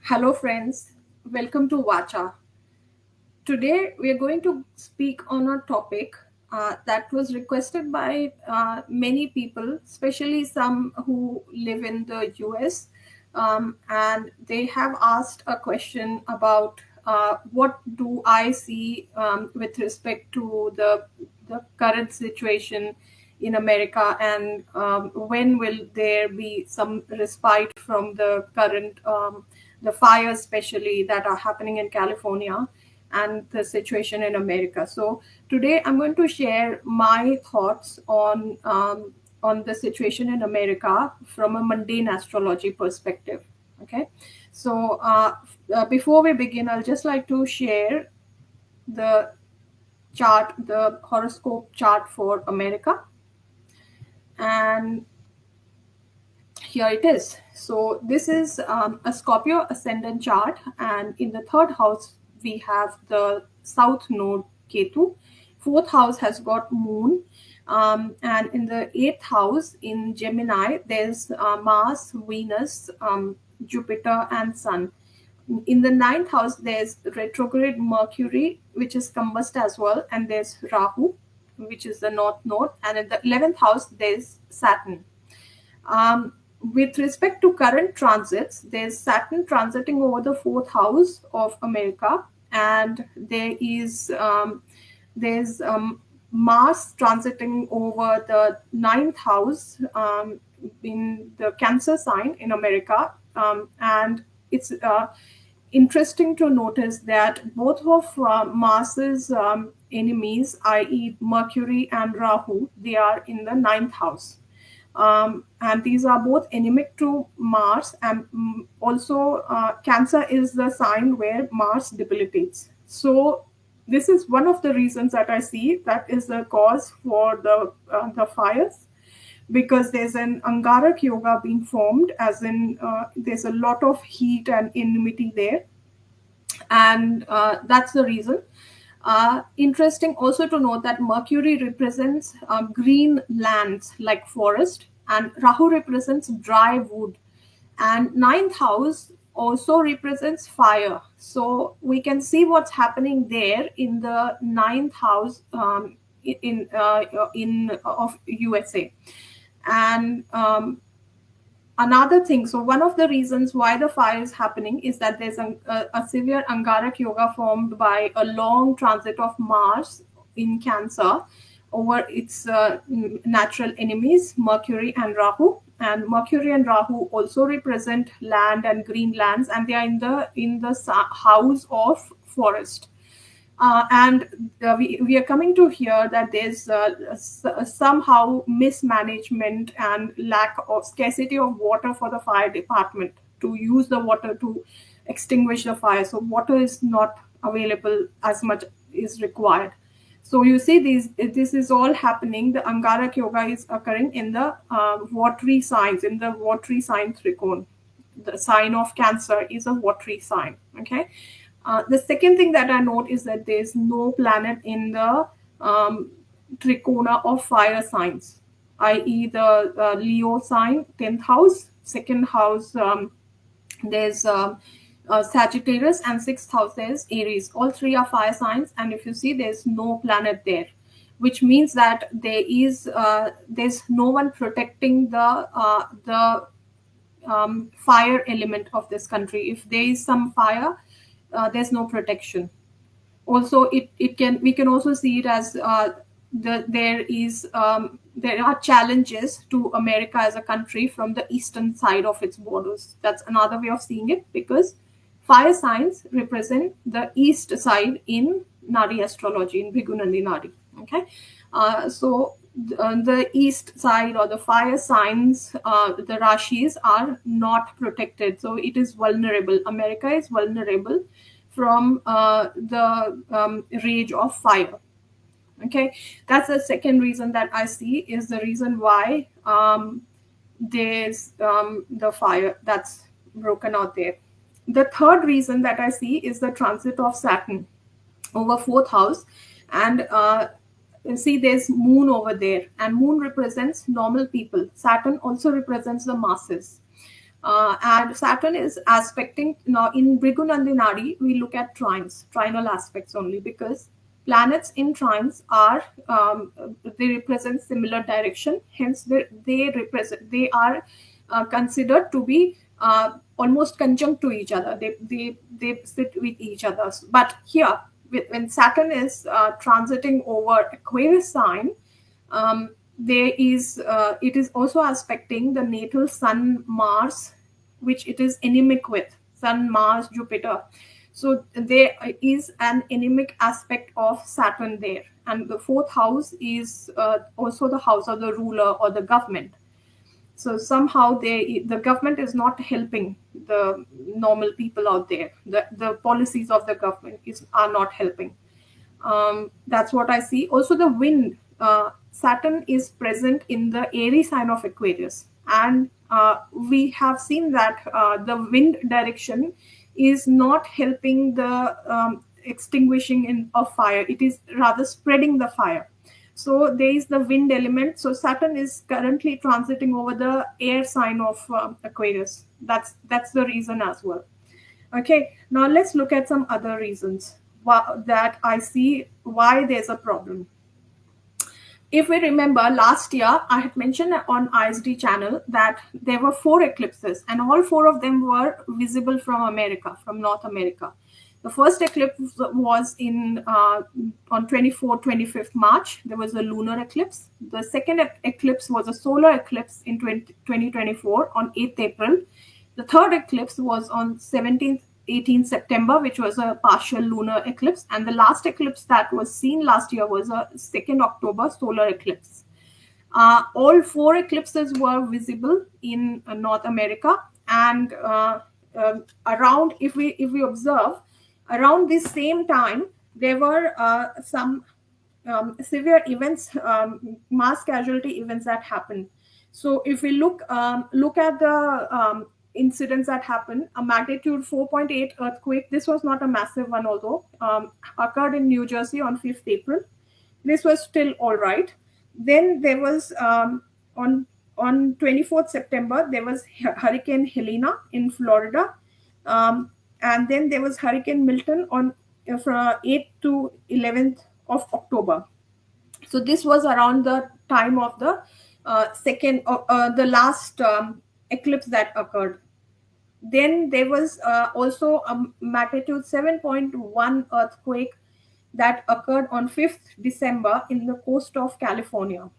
Hello, friends. Welcome to Vacha. Today, we are going to speak on a topic that was requested by many people, especially some who live in the US. And they have asked a question about what do I see with respect to the current situation in America, and when will there be some respite from the current the fires, especially that are happening in California, and the situation in America. So today I'm going to share my thoughts on the situation in America from a mundane astrology perspective. Okay, so before we begin, I'll just like to share the chart, the horoscope chart for America, and here it is. So this is a Scorpio ascendant chart, and in the third house we have the south node Ketu. Fourth house has got Moon, and in the eighth house in Gemini there's Mars, Venus, Jupiter, and Sun. In the ninth house there's retrograde Mercury, which is combust as well, and there's Rahu, which is the north node, and in the 11th house there's Saturn. With respect to current transits, there's Saturn transiting over the fourth house of America, and there's Mars transiting over the ninth house in the Cancer sign in America, and it's interesting to notice that both of Mars's enemies, i.e., Mercury and Rahu, they are in the ninth house. And these are both anemic to Mars, and also Cancer is the sign where Mars debilitates. So this is one of the reasons that I see that is the cause for the fires, because there's an Angarak yoga being formed, as in there's a lot of heat and enmity there, and that's the reason. Interesting also to note that Mercury represents green lands like forest, and Rahu represents dry wood, and ninth house also represents fire. So we can see what's happening there in the ninth house in of USA, and another thing, so one of the reasons why the fire is happening is that there's a severe Angarak yoga formed by a long transit of Mars in Cancer over its natural enemies, Mercury and Rahu. And Mercury and Rahu also represent land and green lands, and they are in the house of forest. And we are coming to hear that there's somehow mismanagement and lack of scarcity of water for the fire department to use the water to extinguish the fire. So water is not available as much is required. So you see, this is all happening. The Angarak yoga is occurring in the watery signs, in the watery sign Trikon. The sign of Cancer is a watery sign. Okay. The second thing that I note is that there's no planet in the trikona of fire signs, i.e., the Leo sign, 10th house, second house, there's Sagittarius, and sixth house, there's Aries. All three are fire signs, and if you see, there's no planet there, which means that there's no one protecting the fire element of this country. If there is some fire, there's no protection. Also, we can also see it as there are challenges to America as a country from the eastern side of its borders. That's another way of seeing it, because fire signs represent the east side in Nadi astrology, in Bhigunandi Nadi. Okay, so the east side or the fire signs, the rashis are not protected, so it is vulnerable. America is vulnerable from the rage of fire. Okay, that's the second reason that I see is the reason why there's the fire that's broken out there. The third reason that I see is the transit of Saturn over fourth house, and see, there's Moon over there, and Moon represents normal people. Saturn also represents the masses. And Saturn is aspecting now in Brigunandinadi. We look at trinal aspects only, because planets in trines are they represent similar direction. Hence, they are considered to be almost conjunct to each other. They sit with each other. But here, when Saturn is transiting over Aquarius sign, there is it is also aspecting the natal Sun Mars, which it is anemic with Sun Mars Jupiter. So there is an anemic aspect of Saturn there, and the fourth house is also the house of the ruler or the government. So somehow the government is not helping the normal people out there. The policies of the government are not helping. That's what I see. Also, the wind. Saturn is present in the Aries sign of Aquarius, and we have seen that the wind direction is not helping the extinguishing of fire. It is rather spreading the fire. So there is the wind element. So Saturn is currently transiting over the air sign of Aquarius. That's the reason as well. Okay, now let's look at some other reasons that I see why there's a problem. If we remember, last year I had mentioned on ISD channel that there were 4 eclipses, and all 4 of them were visible from America, from North America. The first eclipse was on 25th March. There was a lunar eclipse. The second eclipse was a solar eclipse in 2024 on 8th April. The third eclipse was on 18th September, which was a partial lunar eclipse. And the last eclipse that was seen last year was a 2nd October solar eclipse. All 4 eclipses were visible in North America. And around, if we observe, around this same time, there were some severe events, mass casualty events that happened. So if we look at the incidents that happened, a magnitude 4.8 earthquake. This was not a massive one, although occurred in New Jersey on 5th April. This was still all right. Then there was on 24th September, there was Hurricane Helena in Florida. And then there was Hurricane Milton on from 8th to 11th of October. So this was around the time of the the last eclipse that occurred. Then there was also a magnitude 7.1 earthquake that occurred on 5th December in the coast of California.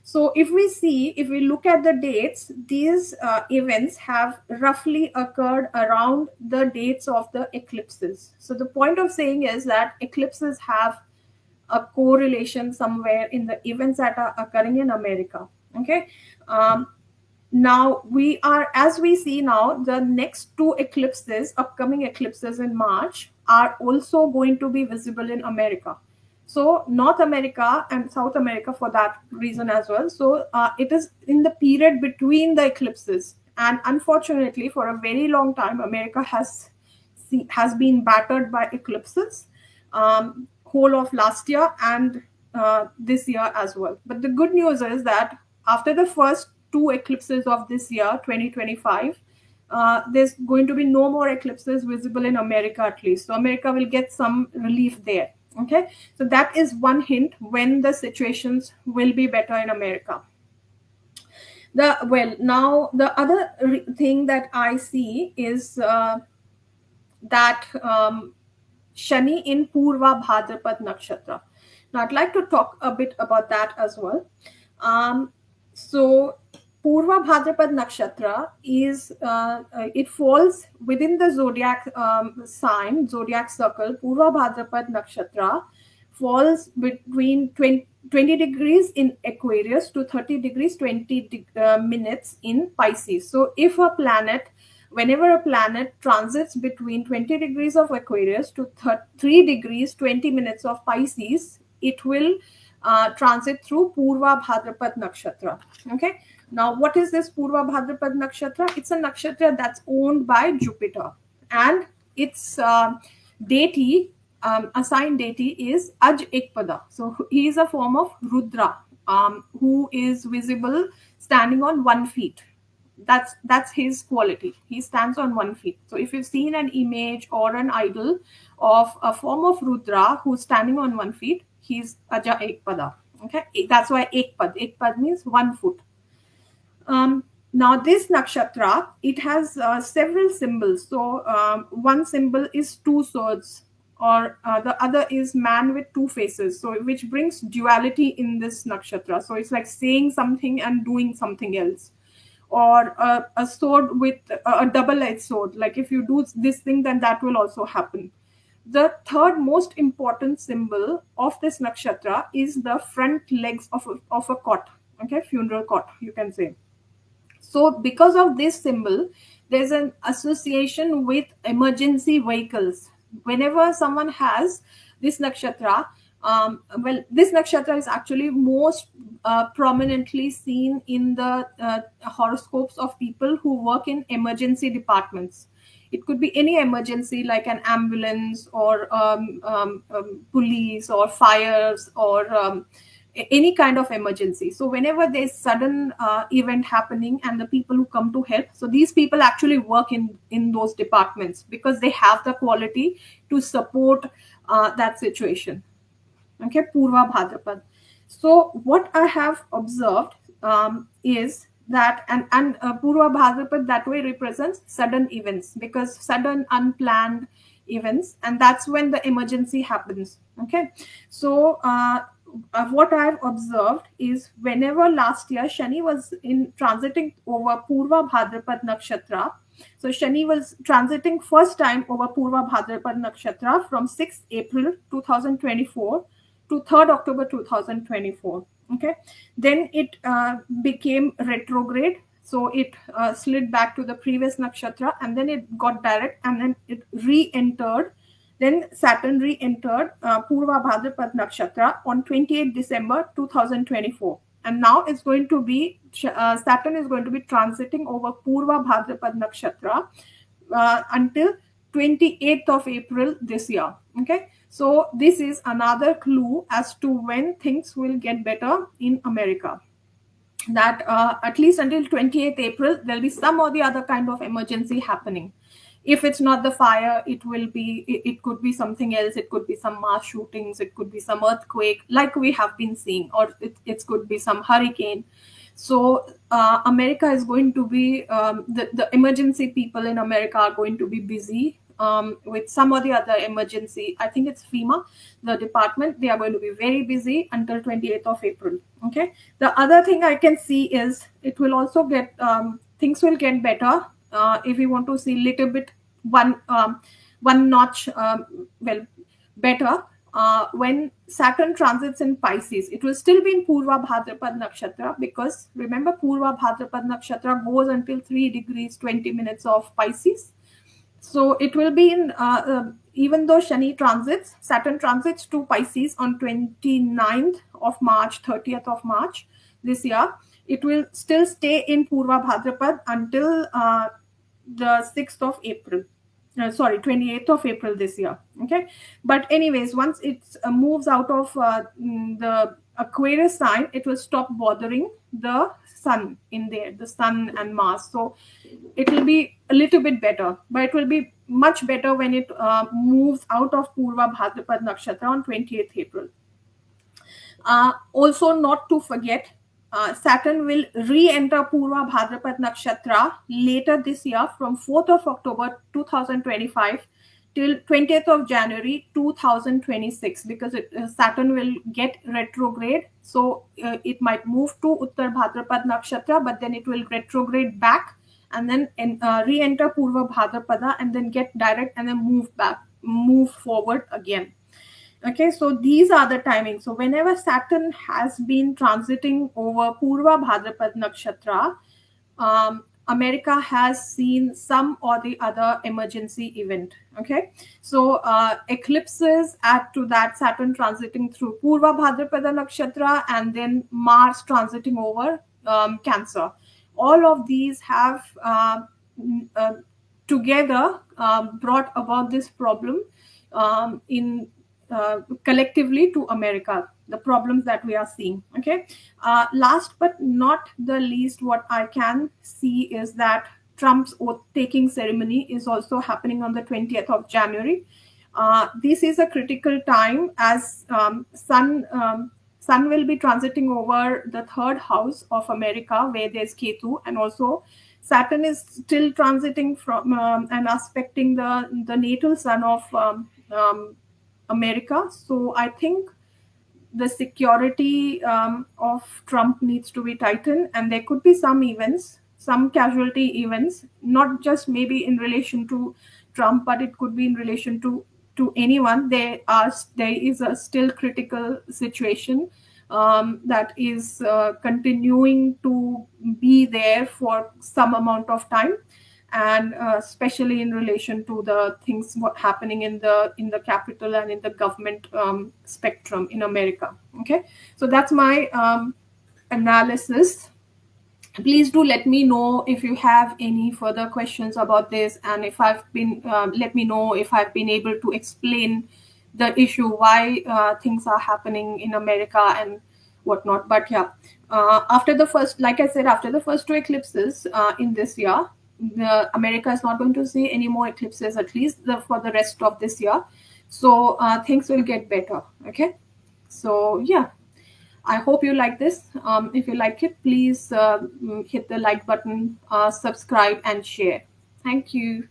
So if we look at the dates, these events have roughly occurred around the dates of the eclipses. So the point of saying is that eclipses have a correlation somewhere in the events that are occurring in America. Okay. Now as we see now, the next 2 eclipses, upcoming eclipses in March, are also going to be visible in America. So North America and South America for that reason as well. So it is in the period between the eclipses. And unfortunately, for a very long time, America has been battered by eclipses, whole of last year and this year as well. But the good news is that after the first 2 eclipses of this year, 2025, there's going to be no more eclipses visible in America, at least. So America will get some relief there. Okay, so that is one hint when the situations will be better in America. Now the other thing that I see is that Shani in Purva Bhadrapad Nakshatra. Now I'd like to talk a bit about that as well. So Purva Bhadrapad Nakshatra is, it falls within the zodiac sign, zodiac circle. Purva Bhadrapad Nakshatra falls between 20 degrees in Aquarius to 30 degrees 20 minutes in Pisces. So if whenever a planet transits between 20 degrees of Aquarius to 3 degrees 20 minutes of Pisces, it will transit through Purva Bhadrapad Nakshatra. Okay. Now, what is this Purva Bhadrapad Nakshatra? It's a nakshatra that's owned by Jupiter, and its deity, assigned deity, is Aj Ekpada. So he is a form of Rudra, who is visible standing on 1 feet. That's his quality. He stands on one feet. So if you've seen an image or an idol of a form of Rudra who's standing on one feet, he's Aja Ekpada. Okay, that's why Ekpad means 1 foot. Now this nakshatra, it has several symbols. So one symbol is two swords, or the other is man with two faces. So which brings duality in this nakshatra. So it's like saying something and doing something else. Or a sword with a double-edged sword. Like if you do this thing, then that will also happen. The third most important symbol of this nakshatra is the front legs of a cot. Okay, funeral cot, you can say. So, because of this symbol, there's an association with emergency vehicles. Whenever someone has this nakshatra, this nakshatra is actually most prominently seen in the horoscopes of people who work in emergency departments. It could be any emergency, like an ambulance or police or fires or any kind of emergency. So whenever there's sudden event happening and the people who come to help, so these people actually work in those departments because they have the quality to support that situation. Okay, Purva Bhadrapad. So what I have observed is that, and Purva Bhadrapad that way represents sudden events, because sudden unplanned events, and that's when the emergency happens. Okay, so what I've observed is whenever last year Shani was in transiting over Purva Bhadrapad Nakshatra. So Shani was transiting first time over Purva Bhadrapad Nakshatra from 6th April 2024 to 3rd October 2024. Okay, then it became retrograde, so it slid back to the previous nakshatra, and then it got direct, and then it re-entered. Then Saturn re-entered Purva Bhadrapad nakshatra on 28th December 2024, and now it's going to be Saturn is going to be transiting over Purva Bhadrapad nakshatra until 28th of April this year. Okay, so this is another clue as to when things will get better in America. That at least until 28th April, there'll be some or the other kind of emergency happening. If it's not the fire, it could be something else. It could be some mass shootings. It could be some earthquake, like we have been seeing, or it could be some hurricane. So America is going to be the emergency people in America are going to be busy with some or the other emergency. I think it's FEMA, the department. They are going to be very busy until 28th of April. Okay. The other thing I can see is it will also get things will get better if we want to see little bit one notch better. When Saturn transits in Pisces, it will still be in Purva Bhadrapad Nakshatra, because remember Purva Bhadrapad Nakshatra goes until 3 degrees 20 minutes of Pisces. So it will be in, even though Saturn transits to Pisces on 29th of March, 30th of March this year, it will still stay in Purva Bhadrapad until the 6th of April. 28th of April this year. Okay, but anyways, once it moves out of the Aquarius sign, it will stop bothering the sun in there, the sun and Mars. So it will be a little bit better, but it will be much better when it moves out of Purva Bhadrapad Nakshatra on 28th April. Also, not to forget, Saturn will re-enter Purva Bhadrapad Nakshatra later this year from 4th of October 2025 till 20th of January 2026, because Saturn will get retrograde. So it might move to Uttar Bhadrapad Nakshatra, but then it will retrograde back and then re-enter Purva Bhadrapada and then get direct and then move forward again. Okay, so these are the timings. So whenever Saturn has been transiting over Purva Bhadrapad Nakshatra, America has seen some or the other emergency event. Okay, so eclipses add to that, Saturn transiting through Purva Bhadrapada Nakshatra, and then Mars transiting over Cancer. All of these have together brought about this problem in collectively to America. the problems that we are seeing. Okay. Last but not the least, what I can see is that Trump's oath taking ceremony is also happening on the 20th of January. This is a critical time as Sun will be transiting over the third house of America, where there's Ketu, and also Saturn is still transiting from and aspecting the natal sun of America. So I think the security of Trump needs to be tightened, and there could be some events, some casualty events, not just maybe in relation to Trump, but it could be in relation to anyone. There is a still critical situation that is continuing to be there for some amount of time, and especially in relation to the things what happening in the capital and in the government spectrum in America. Okay, so that's my analysis. Please do let me know if you have any further questions about this, and if I've been let me know if I've been able to explain the issue, why things are happening in America and whatnot. But yeah, after the first, like I said, after the first two eclipses in this year, America is not going to see any more eclipses, at least for the rest of this year. So things will get better. Okay, so yeah, I hope you like this. If you like it, please hit the like button, subscribe, and share. Thank you.